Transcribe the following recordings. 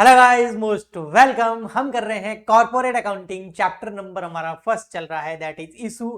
Hello guys, most welcome. हम कर रहे हैं कॉर्पोरेट अकाउंटिंग चैप्टर नंबर, हमारा फर्स्ट चल रहा है, that is issue,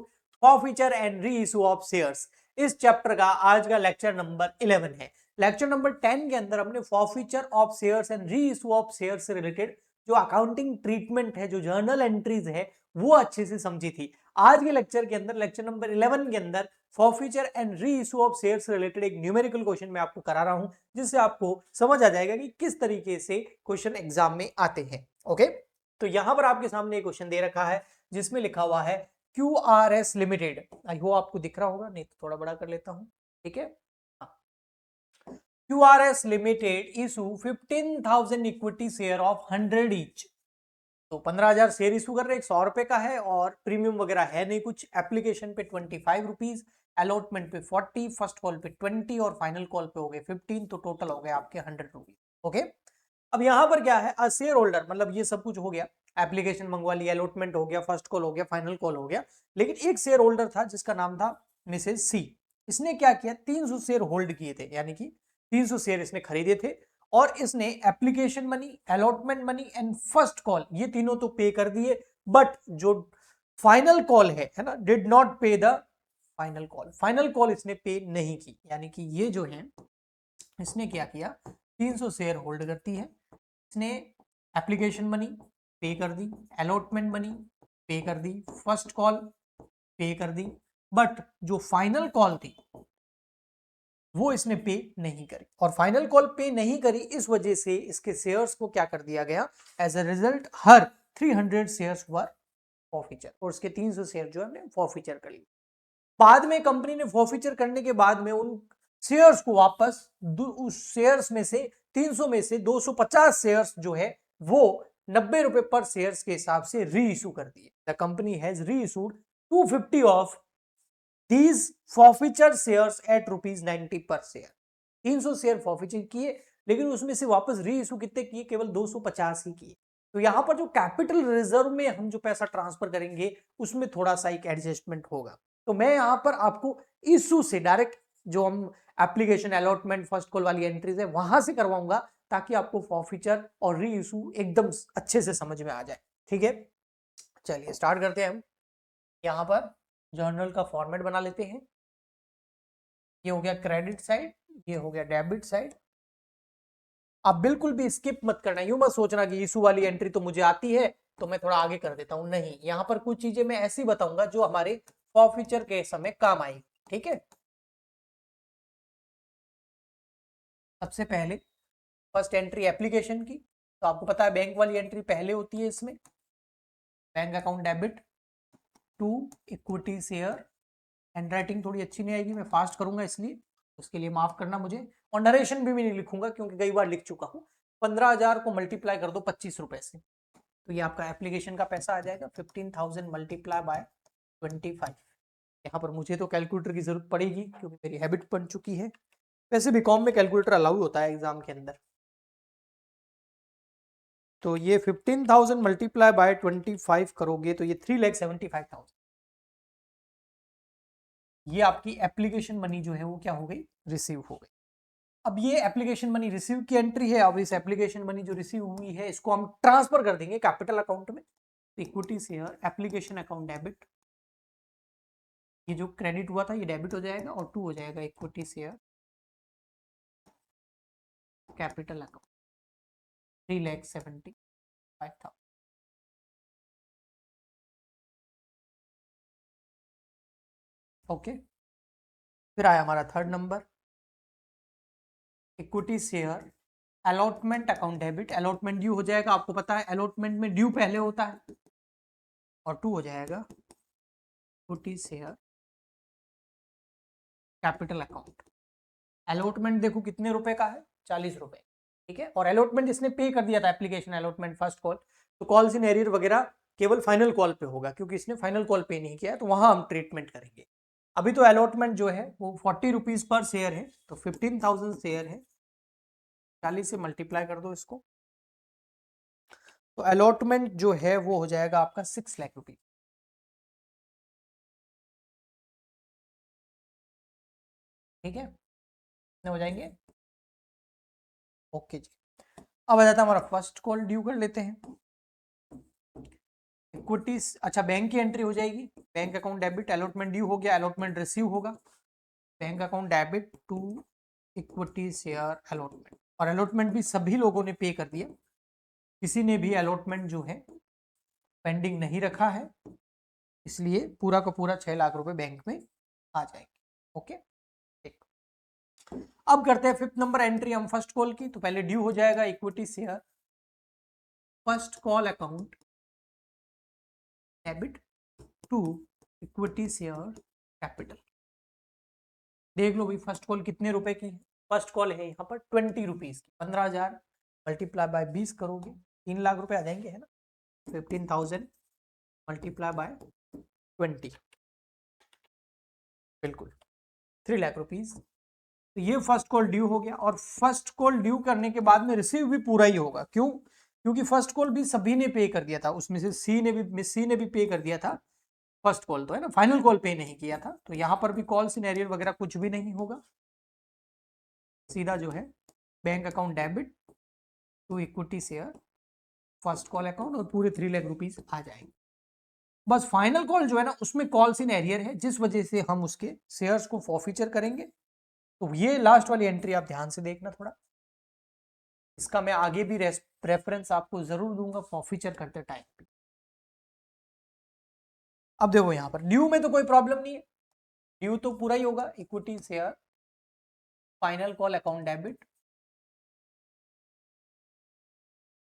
forfeiture and re issue of shares. इस चैप्टर का आज का लेक्चर नंबर 11 है। लेक्चर नंबर 10 के अंदर हमने forfeiture of shares and re issue of shares से रिलेटेड जो अकाउंटिंग ट्रीटमेंट है, जो जर्नल एंट्रीज है, वो अच्छे से समझी थी। आज के लेक्चर के अंदर, लेक्चर नंबर 11 के अंदर, forfeiture and re issue of share से रिलेटेड एक न्यूमेरिकल क्वेश्चन मैं आपको करा रहा हूं, जिससे आपको समझ आ जाएगा कि किस तरीके से क्वेश्चन एग्जाम में आते हैं। ओके, तो यहां पर आपके सामने एक क्वेश्चन दे रखा है जिसमें लिखा हुआ है QRS लिमिटेड। आई होप आपको दिख रहा होगा, नहीं तो थोड़ा बड़ा कर लेता हूं। ठीक है, QRS limited issue 15,000 equity share of 100 each. तो 15,000 शेयर इशू कर रहे हैं, 100 रुपए का है और प्रीमियम वगैरह है नहीं कुछ। एप्लीकेशन पे 25 रुपीज, अलॉटमेंट पे 40, फर्स्ट कॉल पे 20 और फाइनल कॉल पे हो गए 15, तो टोटल हो गए आपके 100 रुपीज। ओके, अब यहां पर क्या है, अ शेयर होल्डर, मतलब ये सब कुछ हो गया, एप्लीकेशन मंगवा लिया, अलॉटमेंट हो गया, फर्स्ट कॉल हो गया, फाइनल कॉल हो गया। लेकिन एक शेयर होल्डर था जिसका नाम था मिसेज सी। इसने क्या किया, 300 शेयर होल्ड किए थे, यानी कि 300 शेयर इसने खरीदे थे और इसने application money, allotment money and first call, ये तीनों तो पे कर दिए, बट जो फाइनल कॉल है ना, डिड नॉट पे the final call. Final call इसने पे नहीं की, यानी कि ये जो है, इसने क्या किया, 300 शेयर होल्ड करती है, इसने एप्लीकेशन मनी पे कर दी, अलॉटमेंट मनी पे कर दी, फर्स्ट कॉल पे कर दी, बट जो फाइनल कॉल थी वो इसने पे नहीं करी। और फाइनल कॉल पे नहीं करी, इस वजह से इसके शेयर्स को क्या कर दिया गया, एज अ रिजल्ट हर 300 शेयर्स वर फॉरफीचर, और उसके 300 शेयर जो है फॉरफीचर कर लिए। बाद में कंपनी ने फॉरफीचर करने के बाद में उन शेयर्स को वापस, उस शेयर्स में से 300 में से 250 शेयर्स जो है वो 90 रुपए पर शेयर्स के हिसाब से री इशू कर दिए। द कंपनी हैज री issued 250 of these forfeiture shares at ₹90 पर शेयर। 300 शेयर फॉरफीचर किए, लेकिन उसमें से वापस री इशू कितने किए, केवल 250 ही किए। तो यहां पर जो कैपिटल रिजर्व में हम जो पैसा ट्रांसफर करेंगे, उसमें थोड़ा सा एक एडजस्टमेंट होगा। तो मैं यहां पर आपको इशू से डायरेक्ट, जो हम एप्लीकेशन अलॉटमेंट फर्स्ट कॉल वाली एंट्रीज है, वहां से करवाऊंगा, ताकि आपको फॉरफीचर और री इशू एकदम अच्छे से समझ में आ जाए। ठीक है, चलिए स्टार्ट करते हैं हम। यहां पर जर्नल का फॉर्मेट बना लेते हैं। ये हो गया क्रेडिट साइड, ये हो गया डेबिट साइड। आप बिल्कुल भी स्किप मत करना, यूं मत सोचना कि इशू वाली एंट्री तो मुझे आती है तो मैं थोड़ा आगे कर देता हूं। नहीं, यहां पर कुछ चीजें मैं ऐसी बताऊंगा जो हमारे फॉरफीचर के समय काम आएगी। ठीक है, सबसे पहले फर्स्ट एंट्री एप्लीकेशन की, तो आपको पता है बैंक वाली एंट्री पहले होती है इसमें। Bank account debit to equity share. Handwriting थोड़ी अच्छी नहीं आएगी, मैं फास्ट करूंगा, इसलिए उसके लिए माफ करना मुझे। और नरेशन भी मैं नहीं लिखूंगा क्योंकि कई बार लिख चुका हूं। 15,000 को मल्टीप्लाई कर दो 25 रुपए से, तो ये आपका एप्लीकेशन का पैसा आ जाएगा। 15,000 मल्टीप्लाई बाय 25। यहाँ पर मुझे तो कैलकुलेटर की जरूरत पड़ेगी क्योंकि मेरी हैबिट बन चुकी है। वैसे भी कॉम में कैलकुलेटर अलाउ होता है एग्जाम के अंदर। तो ये 15,000 मल्टीप्लाई बाय 25 करोगे तो ये 3,75,000। ये आपकी एप्लीकेशन मनी जो है वो क्या हो गई, रिसीव हो गई। अब ये एप्लीकेशन मनी रिसीव की एंट्री है। अब इस एप्लीकेशन मनी जो रिसीव हुई है, इसको हम ट्रांसफर कर देंगे कैपिटल अकाउंट में। Equity share application account debit, ये जो क्रेडिट हुआ था ये डेबिट हो जाएगा और टू हो जाएगा equity share capital account 3,75,000। Okay, फिर आया हमारा third number, equity share allotment account debit. Allotment due हो जाएगा, आपको पता है अलॉटमेंट में ड्यू पहले होता है, और टू हो जाएगा equity share capital account. Allotment देखो कितने रुपए का है, 40 रुपए। ठीक है, और अलॉटमेंट इसने पे कर दिया था, एप्लीकेशन अलॉटमेंट फर्स्ट कॉल। तो कॉल्स इन एरियर वगैरह केवल फाइनल कॉल पे होगा, क्योंकि इसने फाइनल कॉल पे नहीं किया है, तो वहां हम ट्रीटमेंट करेंगे। अभी तो अलॉटमेंट जो है वो 40 रुपीज पर शेयर है, तो 15,000 शेयर है, 40 से मल्टीप्लाई कर दो इसको, तो अलॉटमेंट जो है वो हो जाएगा आपका 6 लाख रुपीज। ठीक है, कितने हो जाएंगे, ओके जी। अब आ जाता है हमारा फर्स्ट कॉल ड्यू कर लेते हैं। इक्विटीज, अच्छा बैंक की एंट्री हो जाएगी, bank account debit, allotment due हो गया, अलॉटमेंट रिसीव होगा, bank account debit to equity share allotment, और अलॉटमेंट भी सभी लोगों ने पे कर दिया, किसी ने भी अलॉटमेंट जो है पेंडिंग नहीं रखा है, इसलिए पूरा का पूरा 6 लाख रुपए बैंक में आ जाएंगे। ओके, ठीक। अब करते हैं 5th नंबर एंट्री हम फर्स्ट कॉल की। तो पहले ड्यू हो जाएगा equity share first call account debit to equity share capital. देख लो भाई फर्स्ट कॉल कितने रुपए की है। फर्स्ट कॉल है यहाँ पर 20 रुपीज की, 15,000 मल्टीप्लाई बाय 20 करोगे 3 लाख रुपए आ जाएंगे, है ना। 15,000 मल्टीप्लाई बाय 20, बिल्कुल 3 लाख रुपीज। तो ये फर्स्ट कॉल ड्यू हो गया, और फर्स्ट कॉल ड्यू करने के बाद में रिसीव भी पूरा ही होगा। क्यों? क्योंकि फर्स्ट कॉल भी सभी ने पे कर दिया था, उसमें से मिस सी ने भी पे कर दिया था फर्स्ट कॉल, तो है ना, फाइनल कॉल पे नहीं किया था। तो यहाँ पर भी कॉल सिनेरियो वगैरह कुछ भी नहीं होगा, सीधा जो है bank account debit to equity share first call account, और पूरे 3 लाख रुपीज आ जाएंगे। बस फाइनल कॉल जो है ना उसमें कॉल्स इन एरियर है, जिस वजह से हम उसके शेयर्स को फॉरफीचर करेंगे। तो ये लास्ट वाली एंट्री आप ध्यान से देखना थोड़ा, इसका मैं आगे भी रेफरेंस आपको जरूर दूंगा फॉरफीचर करते टाइम पे। अब देखो यहाँ पर ड्यू में तो कोई प्रॉब्लम नहीं है, ड्यू तो पूरा ही होगा, equity share final call account debit,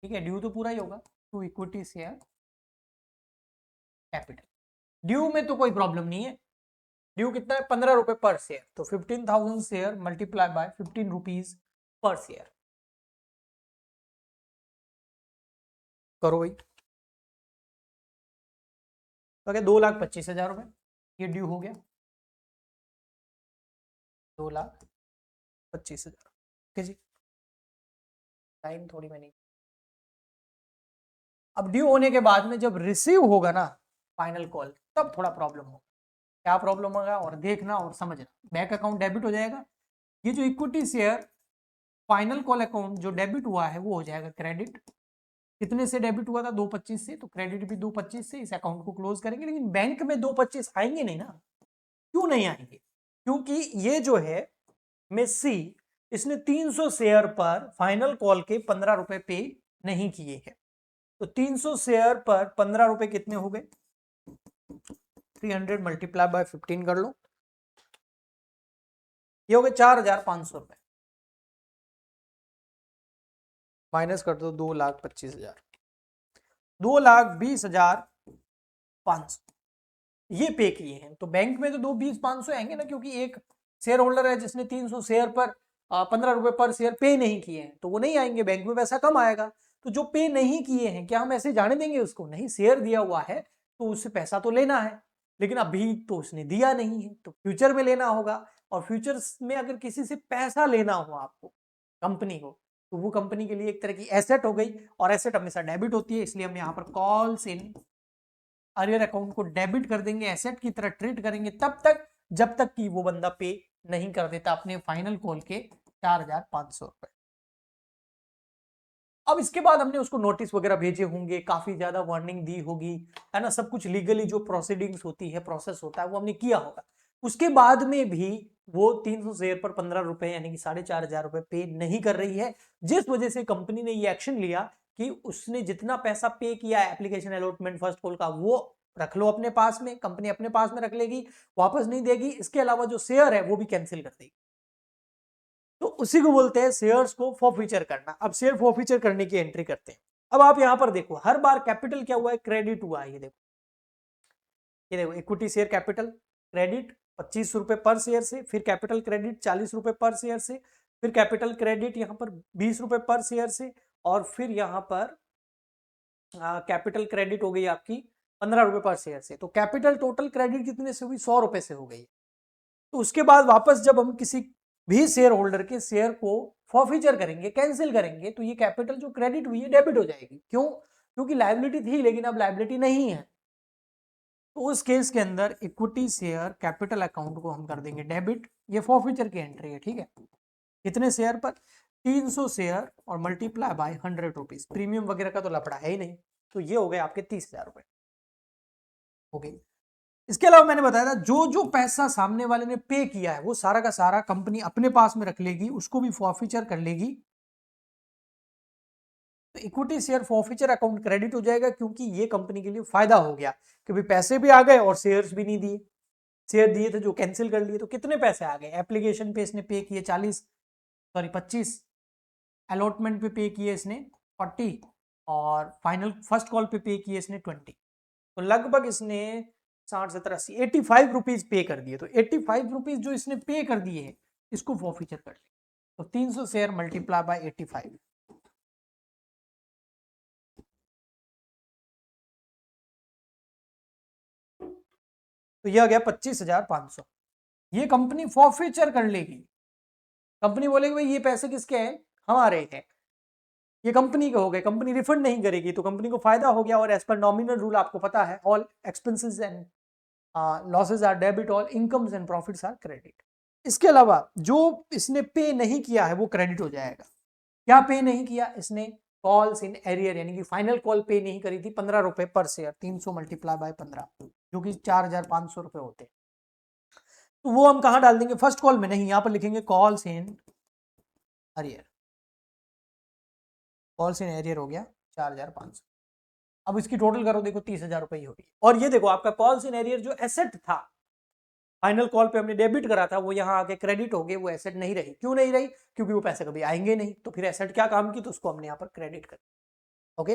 ठीक है, ड्यू तो पूरा ही होगा to equity share capital. Due में तो कोई प्रॉब्लम नहीं है, ड्यू कितना है 15 रुपए पर शेयर, तो 15,000 share multiply by 15 rupees per share करो भाई, तो क्या 2,25,000 रुपए ये ड्यू हो गया, 2,25,000। ओके जी, टाइम थोड़ी मैंने, अब ड्यू होने के बाद में जब रिसीव होगा ना फाइनल कॉल, तब थोड़ा प्रॉब्लम होगा। क्या प्रॉब्लम होगा और देखना और समझना। बैंक अकाउंट डेबिट हो जाएगा, ये जो equity share final call account जो डेबिट हुआ है वो हो जाएगा क्रेडिट। कितने से डेबिट हुआ था? 225 से, तो क्रेडिट भी 225 से, इस अकाउंट को क्लोज करेंगे। लेकिन बैंक में 225 आएंगे नहीं ना, क्यों नहीं आएंगे? क्योंकि ये जो है मेस्सी, इसने 300 शेयर पर फाइनल कॉल के 15 रुपए पे नहीं किए हैं, तो 300 शेयर पर 15 रुपए कितने हो गए? 300 मल्टीप्लाई बाय 15 कर लो, ये हो गए 4,500 रुपए, माइनस कर दो 2,25,000, 2,20,500 ये पे किए हैं। तो बैंक में तो 2,20,500 आएंगे ना, क्योंकि एक शेयर होल्डर है जिसने 300 शेयर पर 15 रुपए पर शेयर पे नहीं किए हैं, तो वो नहीं आएंगे, बैंक में पैसा कम आएगा। तो जो पे नहीं किए हैं, क्या हम ऐसे जाने देंगे उसको? नहीं, शेयर दिया हुआ है तो उससे पैसा तो लेना है, लेकिन अभी तो उसने दिया नहीं है, तो फ्यूचर में लेना होगा। और फ्यूचर्स में अगर किसी से पैसा लेना हो आपको, कंपनी को, तो वो कंपनी के लिए एक तरह की एसेट हो गई, और एसेट हमेशा डेबिट होती है, इसलिए हम यहाँ पर कॉल्स इन अरियर अकाउंट को डेबिट कर देंगे, एसेट की तरह ट्रीट करेंगे तब तक जब तक कि वो बंदा पे नहीं कर देता अपने फाइनल कॉल के 4,500 रुपए। अब इसके बाद हमने उसको नोटिस वगैरह भेजे होंगे, काफी ज्यादा वार्निंग दी होगी, है ना, सब कुछ लीगली जो प्रोसीडिंग्स होती है, प्रोसेस होता है, वो हमने किया होगा। उसके बाद में भी वो 300 शेयर पर 15 रुपए यानी कि 4,500 रुपए पे नहीं कर रही है, जिस वजह से कंपनी ने ये एक्शन लिया कि उसने जितना पैसा पे किया एप्लीकेशन अलॉटमेंट फर्स्ट कॉल का, वो रख लो अपने पास में, कंपनी अपने पास में रख लेगी, वापस नहीं देगी। इसके अलावा जो शेयर है वो भी कैंसिल कर देगी। तो उसी को बोलते हैं शेयर्स को फॉरफीचर करना। अब शेयर फॉरफीचर करने की एंट्री करते हैं। अब आप यहां पर देखो, हर बार कैपिटल क्या हुआ है? क्रेडिट हुआ है। ये देखो, ये देखो, इक्विटी शेयर कैपिटल क्रेडिट 25 रुपए पर शेयर से, फिर कैपिटल क्रेडिट 40 रुपए पर शेयर से, फिर कैपिटल क्रेडिट यहां पर 20 रुपए पर शेयर से, और फिर यहां पर कैपिटल क्रेडिट हो गई आपकी 15 रुपए पर शेयर से। तो कैपिटल टोटल क्रेडिट कितने से हुई? 100 रुपए से हो गई। तो उसके बाद वापस जब हम किसी भी शेयर होल्डर के शेयर को फॉरफीचर करेंगे, कैंसिल करेंगे, तो ये कैपिटल जो क्रेडिट हुई है डेबिट हो जाएगी। क्यों? क्योंकि लायबिलिटी थी लेकिन अब लायबिलिटी नहीं है। तो उस केस के अंदर इक्विटी शेयर कैपिटल अकाउंट को हम कर देंगे डेबिट। ये फॉरफीचर की एंट्री है, ठीक है। कितने शेयर पर? 300 शेयर और मल्टीप्लाई बाय 100 रुपीज, प्रीमियम वगैरह का तो लफड़ा है ही नहीं, तो ये हो गए आपके 30,000 रुपए। ओके, इसके अलावा मैंने बताया था जो जो पैसा सामने वाले ने पे किया है वो सारा का सारा कंपनी अपने पास में रख लेगी, उसको भी फॉरफीचर कर लेगी। तो equity share forfeiture account credit हो जाएगा, क्योंकि ये कंपनी के लिए फायदा हो गया कि भाई पैसे भी आ गए और शेयर्स भी नहीं दिए, शेयर दिए थे जो कैंसिल कर लिए, तो कितने पैसे आ गए, एप्लीकेशन पे इसने पे किए 25, अलॉटमेंट पे पे किए इसने 40, और फाइनल फर्स्ट कॉल पे किए इसने 20, तो लगभग इसने 60, 70, 80, 85 रुपीज पे कर दिए। तो 85 रुपीज जो इसने पे कर दिए हैं इसको फॉरफीचर कर ले, तो 300 शेयर मल्टीप्लाई बाय 85, तो यह आ गया 25,500। ये कंपनी फॉरफीचर कर लेगी, कंपनी बोलेगी भाई ये पैसे किसके हैं, हमारे हैं, ये कंपनी के हो गए, कंपनी रिफंड नहीं करेगी, तो कंपनी को फायदा हो गया। और एज पर नॉमिनल रूल आपको पता है, all expenses and losses are debit, all incomes and profits are credit. इसके अलावा जो इसने पे नहीं किया है वो क्रेडिट हो जाएगा। क्या पे नहीं किया इसने, कॉल्स इन एरियर, यानी कि फाइनल कॉल पे नहीं करी थी 15 रुपए पर शेयर, 300 मल्टीप्लाई बाय 15 जो कि 4,500 रुपए होते हैं, तो वो हम कहां डाल देंगे, फर्स्ट कॉल में नहीं, यहां पर लिखेंगे calls in arrear, calls in arrear हो गया 4,500। अब इसकी टोटल करो, देखो 30,000 रुपए ही होगी। और ये देखो आपका कॉल्स इन एरियर जो एसेट था, फाइनल कॉल पे हमने डेबिट करा था, वो यहाँ आके क्रेडिट हो गए, वो एसेट नहीं रही। क्यों नहीं रही, क्योंकि वो पैसे कभी आएंगे नहीं, तो फिर एसेट क्या काम की, तो उसको हमने यहाँ पर क्रेडिट कर। ओके,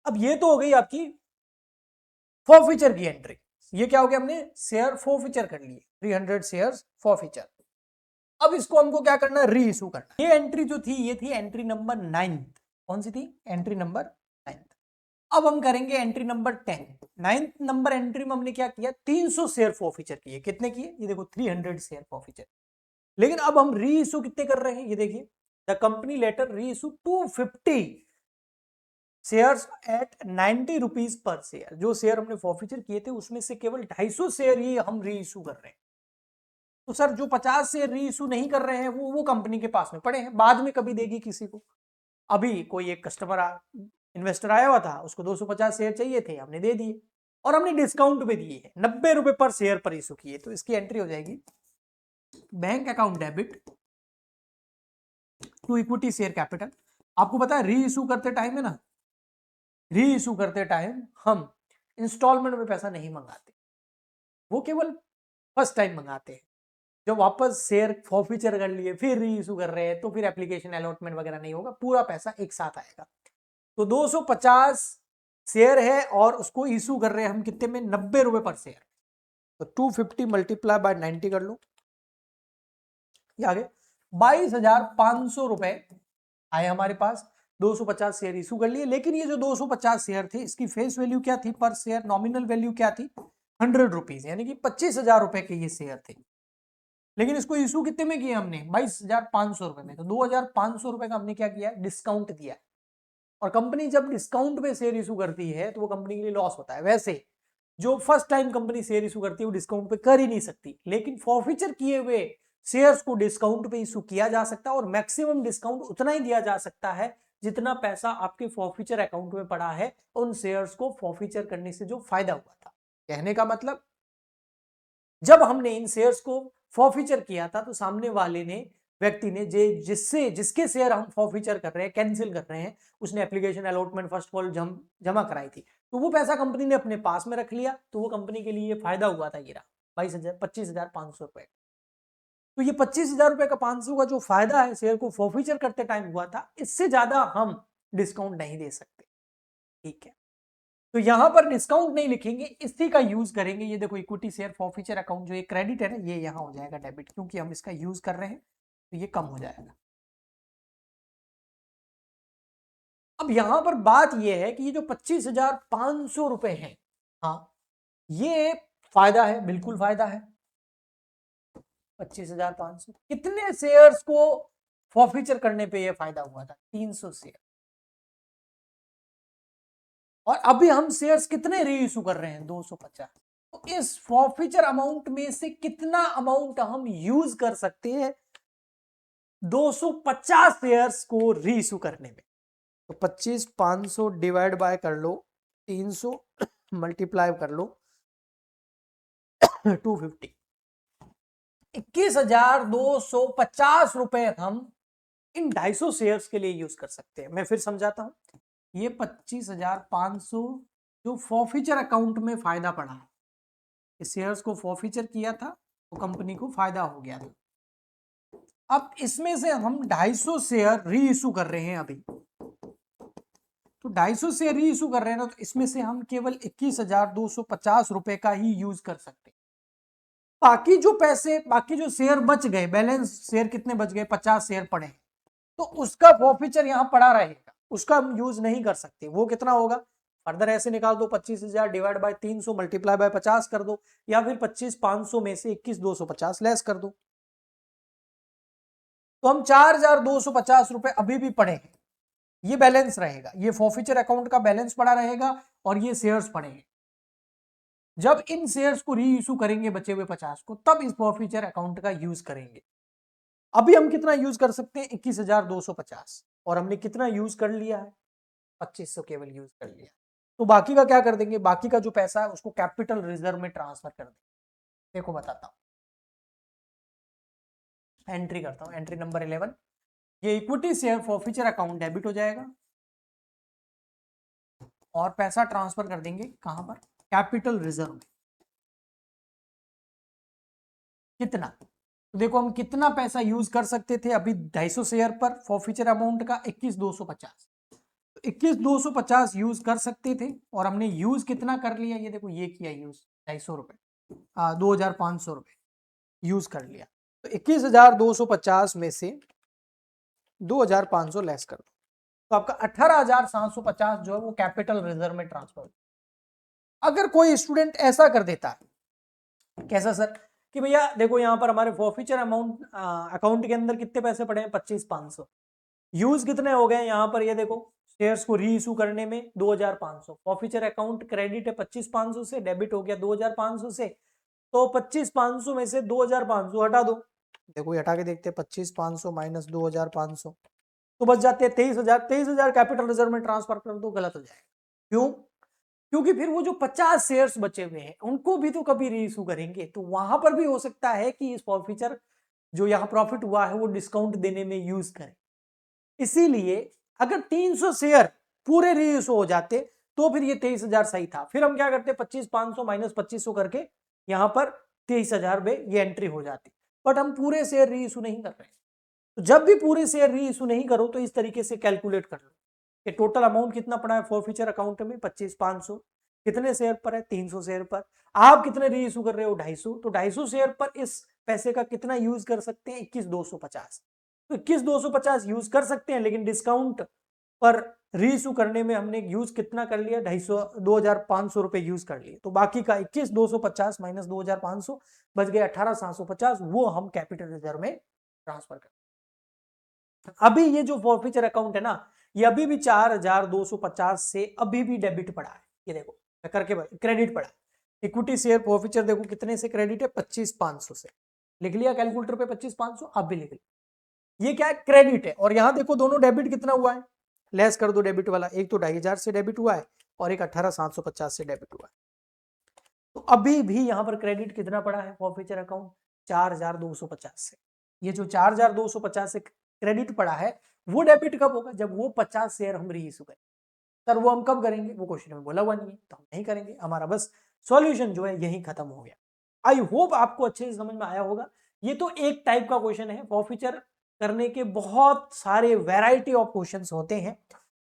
अब ये तो हो गई आपकी फॉरफीचर की एंट्री। ये क्या हो गया, हमने शेयर फॉरफीचर कर लिए, 300 शेयर्स फॉरफीचर। अब इसको हमको क्या करना है, री इशू करना। ये एंट्री जो थी ये थी एंट्री नंबर 9। कौन सी थी, एंट्री नंबर 9। अब हम करेंगे entry number 10। 9th number entry में हमने क्या किया, 300 शेयर फॉरफीचर किए। कितने किए, ये देखो 300 शेयर फॉरफीचर। लेकिन अब हम री इशू कितने कर रहे हैं, ये देखिए, द कंपनी लेटर री issue 250 shares at 90 rupees per share. जो शेयर हमने फॉरफीचर किए थे उसमें से केवल 250 शेयर ही हम री इशू कर रहे हैं। तो सर जो 50 शेयर री इशू नहीं कर रहे हैं वो कंपनी के पास में पड़े हैं, बाद में कभी देगी किसी को। अभी कोई एक कस्टमर इन्वेस्टर आया हुआ था, उसको 250 शेयर चाहिए थे, हमने दे दिए, और हमने डिस्काउंट पे दिए हैं, 90 रुपए पर शेयर पर इशू किए। तो इसकी एंट्री हो जाएगी bank account debit to equity share capital. आपको पता है री इशू करते टाइम है ना, री इशू करते टाइम हम इंस्टॉलमेंट में पैसा नहीं मंगाते, वो केवल फर्स्ट टाइम मंगाते हैं। जब वापस शेयर फॉरफीचर कर लिए फिर री इशू कर रहे हैं, तो फिर एप्लीकेशन अलॉटमेंट वगैरह नहीं होगा, पूरा पैसा एक साथ आएगा। तो 250 शेयर है और उसको इशू कर रहे हैं हम कितने में, 90 रुपए पर शेयर। तो 250 मल्टीप्लाई बाय 90 कर लो, ये आगे 22,500 रुपए आए हमारे पास। 250 शेयर इशू कर लिए, लेकिन ये जो 250 शेयर थे इसकी फेस वैल्यू क्या थी पर शेयर, नॉमिनल वैल्यू क्या थी, 100 रुपीज, यानी कि 25,000 रुपए के ये शेयर थे। लेकिन इसको इशू कितने में किया हमने, 22,500 रुपए में। तो 2,500 रुपए का हमने क्या किया, डिस्काउंट दिया। और कंपनी जब डिस्काउंट पे शेयर इशू करती है तो वो कंपनी के लिए लॉस होता है। वैसे जो first time company share issue करती है वो डिस्काउंट पे कर ही नहीं सकती, लेकिन फॉरफीचर किए हुए शेयर्स को डिस्काउंट पे इशू किया जा सकता है, और मैक्सिमम डिस्काउंट उतना ही दिया जा सकता है जितना पैसा आपके फॉरफीचर अकाउंट में पड़ा है उन शेयर्स को फॉरफीचर करने से जो फायदा हुआ था। कहने का मतलब, जब हमने इन शेयर्स को फॉरफीचर किया था तो सामने वाले ने, व्यक्ति ने, जिसके शेयर हम फॉरफीचर कर रहे हैं, कैंसिल कर रहे हैं, उसने एप्लीकेशन अलॉटमेंट फर्स्ट कॉल जमा कराई थी, तो वो पैसा कंपनी ने अपने पास में रख लिया, तो वो कंपनी के लिए फायदा हुआ था। ये रहा 25,500 रुपए। तो ये 25,000 रुपए का 500 का जो फायदा है शेयर को फॉरफीचर करते टाइम हुआ था, इससे ज्यादा हम डिस्काउंट नहीं दे सकते। ठीक है, तो यहां पर डिस्काउंट नहीं लिखेंगे, इसी का यूज करेंगे। ये देखो इक्विटी शेयर फॉरफीचर अकाउंट जो ये क्रेडिट है ना, ये यहां हो जाएगा डेबिट, क्योंकि हम इसका यूज कर रहे हैं, तो ये कम हो जाएगा। अब यहां पर बात ये है कि ये जो 25,500 रुपए हैं, हाँ ये फायदा है, बिल्कुल फायदा है। 25,500 कितने शेयर्स को फॉरफीचर करने पे ये फायदा हुआ था, 300 शेयर। और अभी हम शेयर्स कितने री इशू कर रहे हैं, 250। तो इस फॉरफीचर अमाउंट में से कितना अमाउंट हम यूज कर सकते हैं 250 शेयर्स को री इशू करने में। तो 25 500 डिवाइड बाय कर लो 300 मल्टीप्लाई कर लो 250, 21,250 रुपए हम इन 250 शेयर्स के लिए यूज कर सकते हैं। मैं फिर समझाता हूं, ये 25,500 जो फॉरफीचर अकाउंट में फायदा पड़ा है, इस शेयर्स को फॉरफीचर किया था तो कंपनी को फायदा हो गया था। अब इसमें से हम 250 शेयर री इशू कर रहे हैं अभी, तो 250 शेयर री इशू कर रहे हैं ना, तो इसमें से हम केवल 21,250 रुपए का ही यूज कर सकते हैं। बाकी जो पैसे, बाकी जो शेयर बच गए, बैलेंस शेयर कितने बच गए, 50 शेयर पड़े, तो उसका फॉरफीचर यहां पड़ा रहेगा, उसका हम यूज नहीं कर सकते। वो कितना होगा, फर्दर ऐसे निकाल दो, 25,000 डिवाइड बाय 300 मल्टीप्लाई बाय 50 कर दो, या फिर 25,500 में से 21,250 लेस कर दो, तो हम 4,250 रुपए अभी भी पड़े हैं, ये बैलेंस रहेगा, ये फॉरफीचर अकाउंट का बैलेंस पड़ा रहेगा और ये शेयर्स पड़े हैं। जब इन शेयर्स को री इशू करेंगे बचे हुए 50 को, तब इस फॉरफीचर अकाउंट का यूज करेंगे। अभी हम कितना यूज कर सकते हैं, 21,250, और हमने कितना यूज कर लिया है, 2500 केवल यूज कर लिया। तो बाकी का क्या कर देंगे, बाकी का जो पैसा है उसको कैपिटल रिजर्व में ट्रांसफर कर देंगे। देखो बताता हूं, एंट्री करता हूं, एंट्री नंबर 11, ये equity share forfeiture account debit हो जाएगा और पैसा ट्रांसफर कर देंगे कहां पर, कैपिटल रिजर्व में। कितना, तो देखो हम कितना पैसा यूज कर सकते थे अभी 250 शेयर पर, फॉरफीचर अमाउंट का 21,250, 21,250 यूज कर सकते थे, और हमने यूज कितना कर लिया, ये देखो ये किया यूज 250 रुपए, 2,500 रुपए यूज कर लिया। तो 21,250 में से 2,500 लेस कर दो, तो आपका 18,750 जो है वो कैपिटल रिजर्व में ट्रांसफर। अगर कोई स्टूडेंट ऐसा कर देता है, कैसा सर, कि भैया देखो यहाँ पर हमारे फॉरफीचर अमाउंट अकाउंट के अंदर कितने पैसे पड़े हैं, 25,500, यूज कितने हो गए यहाँ पर, ये देखो शेयर्स को री इशू करने में 2,500, फॉरफीचर अकाउंट क्रेडिट है 25,500 से, डेबिट हो गया 2,500 से, तो 25,500 में से 2,500 हटा दो, देखो ये हटा के देखते हैं, 25,500 माइनस 2,500 तो बच जाते हैं 23,000, 23,000 कैपिटल रिजर्व में ट्रांसफर कर दो, गलत हो जाएगा। क्यों, क्योंकि फिर वो जो 50 शेयर्स बचे हुए हैं उनको भी तो कभी री इशू करेंगे, तो वहां पर भी हो सकता है कि इस फॉरफीचर जो यहाँ प्रॉफिट हुआ है वो डिस्काउंट देने में यूज करें। इसीलिए अगर 300 शेयर पूरे री इशू हो जाते तो फिर ये 23,000 सही था। फिर हम क्या करते, 25,500 माइनस 2,500 करके यहां पर 23,000 में ये एंट्री हो जाती, बट हम पूरे शेयर री इशू नहीं कर रहे हैं। तो जब भी पूरे शेयर री इशू नहीं करो तो इस तरीके से कैलकुलेट कर लो कि टोटल अमाउंट कितना पड़ा है फॉरफीचर अकाउंट में, 25,500, कितने शेयर पर है, 300 शेयर पर, आप कितने री इशू कर रहे हो, 250, तो 250 शेयर पर इस पैसे का कितना यूज कर सकते हैं, 21,250, तो 21,250 यूज कर सकते हैं, लेकिन डिस्काउंट पर री इशू करने में हमने यूज कितना कर लिया, 2,500 रुपए यूज कर लिए, तो बाकी का 21,250 माइनस 2,500 बच गए 18,750, वो हम कैपिटल रिजर्व में ट्रांसफर कर। अभी ये जो फॉरफीचर अकाउंट है ना, ये अभी भी 4,250 से अभी भी डेबिट पड़ा है, ये देखो मैं करके क्रेडिट पड़ा। इक्विटी शेयर फॉरफीचर देखो कितने से क्रेडिट है, 25,500 से, लिख लिया कैलकुलेटर पे 25,500, अब भी लिख लिया, ये क्या है, क्रेडिट है, और यहां देखो दोनों डेबिट कितना हुआ है, लेस कर दो डेबिट वाला, एक तो 2,500 से डेबिट हुआ है और एक 18,750 से डेबिट हुआ है, तो अभी भी यहां पर क्रेडिट कितना पड़ा है फॉरफीचर अकाउंट, 4,250 से। ये जो 4,250 से क्रेडिट पड़ा है वो डेबिट कब होगा, जब वो 50 शेयर हम री इशू करें। सर वो हम कब करेंगे, वो क्वेश्चन में बोला हुआ नहीं है, तो हम नहीं करेंगे, हमारा बस सॉल्यूशन जो है यही खत्म हो गया। आई होप आपको अच्छे से समझ में आया होगा। ये तो एक टाइप का क्वेश्चन है, फॉरफीचर करने के बहुत सारे वैरायटी ऑफ क्वेश्चंस होते हैं,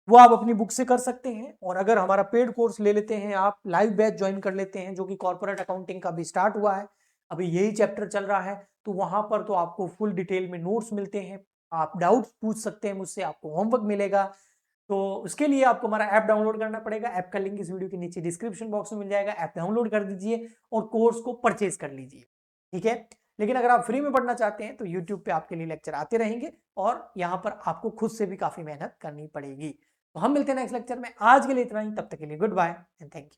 वो आप अपनी बुक से कर सकते हैं, और अगर हमारा पेड कोर्स ले लेते हैं, आप लाइव बैच ज्वाइन कर लेते हैं जो कि कॉर्पोरेट अकाउंटिंग का भी स्टार्ट हुआ है, अभी यही चैप्टर चल रहा है, तो वहां पर तो आपको फुल डिटेल में नोट्स मिलते हैं, आप डाउट्स पूछ सकते हैं मुझसे, आपको होमवर्क मिलेगा। तो उसके लिए आपको हमारा ऐप डाउनलोड करना पड़ेगा, ऐप का लिंक इस वीडियो के नीचे डिस्क्रिप्शन बॉक्स में मिल जाएगा, ऐप डाउनलोड कर दीजिए और कोर्स को परचेज कर लीजिए, ठीक है। लेकिन अगर आप फ्री में पढ़ना चाहते हैं तो यूट्यूब पे आपके लिए लेक्चर आते रहेंगे, और यहाँ पर आपको खुद से भी काफी मेहनत करनी पड़ेगी। तो हम मिलते हैं नेक्स्ट लेक्चर में, आज के लिए इतना ही, तब तक के लिए goodbye and thank you.